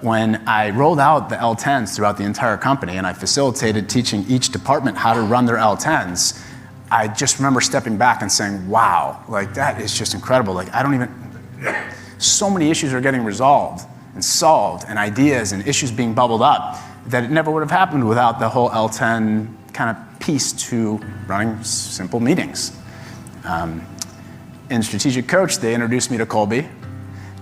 when I rolled out the L10s throughout the entire company and I facilitated teaching each department how to run their L10s, I just remember stepping back and saying, wow, like that is just incredible. Like so many issues are getting resolved and solved and ideas and issues being bubbled up that it never would have happened without the whole L10 kind of piece to running simple meetings. In Strategic Coach, they introduced me to Colby.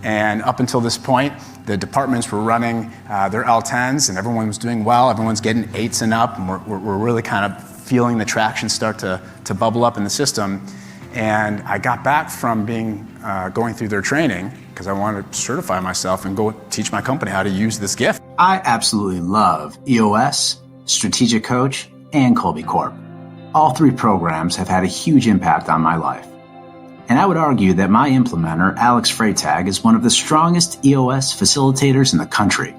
And up until this point, the departments were running their L10s and everyone was doing well. Everyone's getting 8s and up, and we're really kind of feeling the traction start to bubble up in the system. And I got back from going through their training because I wanted to certify myself and go teach my company how to use this gift. I absolutely love EOS, Strategic Coach, and Colby Corp. All 3 programs have had a huge impact on my life. And I would argue that my implementer, Alex Freytag, is one of the strongest EOS facilitators in the country.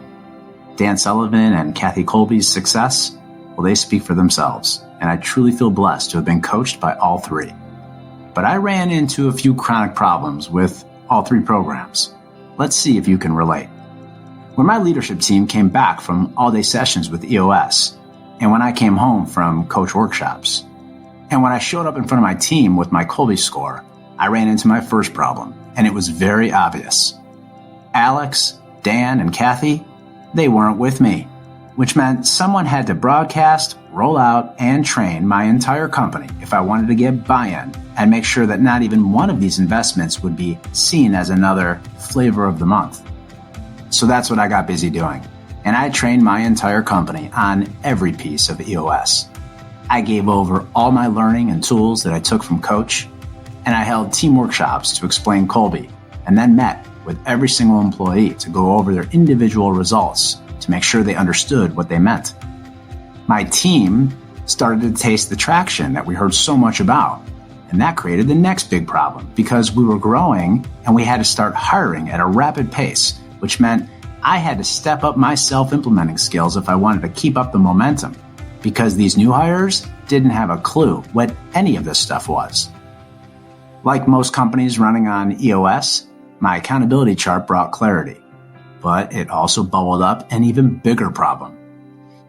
Dan Sullivan and Kathy Colby's success, well, they speak for themselves, and I truly feel blessed to have been coached by all 3. But I ran into a few chronic problems with all 3 programs. Let's see if you can relate. When my leadership team came back from all-day sessions with EOS, and when I came home from coach workshops, and when I showed up in front of my team with my Colby score, I ran into my first problem, and it was very obvious. Alex, Dan, and Kathy, they weren't with me, which meant someone had to broadcast, roll out, and train my entire company if I wanted to get buy-in and make sure that not even one of these investments would be seen as another flavor of the month. So that's what I got busy doing, and I trained my entire company on every piece of EOS. I gave over all my learning and tools that I took from Coach, and I held team workshops to explain Colby, and then met with every single employee to go over their individual results to make sure they understood what they meant. My team started to taste the traction that we heard so much about, and that created the next big problem because we were growing and we had to start hiring at a rapid pace, which meant I had to step up my self-implementing skills if I wanted to keep up the momentum, because these new hires didn't have a clue what any of this stuff was. Like most companies running on EOS, my accountability chart brought clarity, but it also bubbled up an even bigger problem.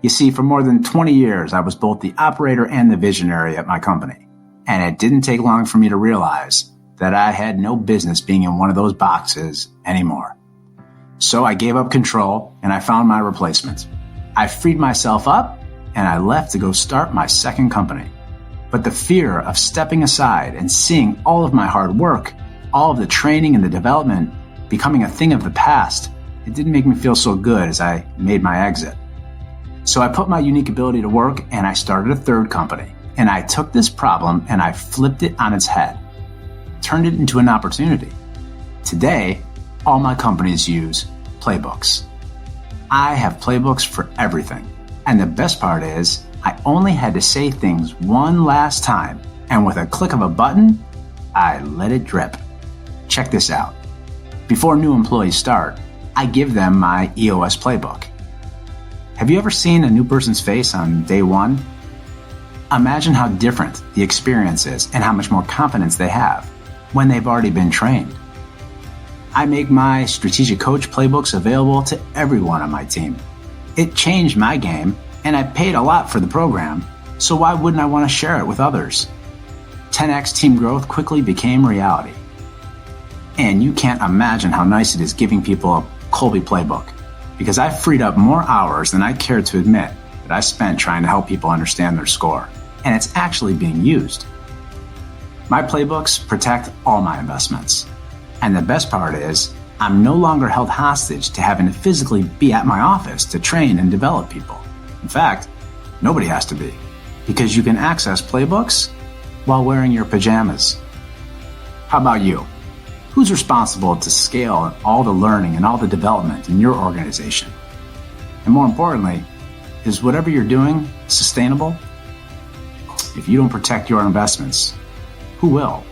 You see, for more than 20 years, I was both the operator and the visionary at my company, and it didn't take long for me to realize that I had no business being in one of those boxes anymore. So I gave up control and I found my replacement. I freed myself up and I left to go start my second company. But the fear of stepping aside and seeing all of my hard work, all of the training and the development becoming a thing of the past, it didn't make me feel so good as I made my exit. So I put my unique ability to work and I started a third company. And I took this problem and I flipped it on its head, turned it into an opportunity. Today, all my companies use Playbooks. I have Playbooks for everything. And the best part is, I only had to say things one last time, and with a click of a button, I let it drip. Check this out. Before new employees start, I give them my EOS Playbook. Have you ever seen a new person's face on day one? Imagine how different the experience is and how much more confidence they have when they've already been trained. I make my Strategic Coach Playbooks available to everyone on my team. It changed my game, and I paid a lot for the program, so why wouldn't I want to share it with others? 10x team growth quickly became reality. And you can't imagine how nice it is giving people a Colby Playbook, because I freed up more hours than I cared to admit that I spent trying to help people understand their score, and it's actually being used. My playbooks protect all my investments. And the best part is, I'm no longer held hostage to having to physically be at my office to train and develop people. In fact, nobody has to be, because you can access playbooks while wearing your pajamas. How about you? Who's responsible to scale all the learning and all the development in your organization? And more importantly, is whatever you're doing sustainable? If you don't protect your investments, who will?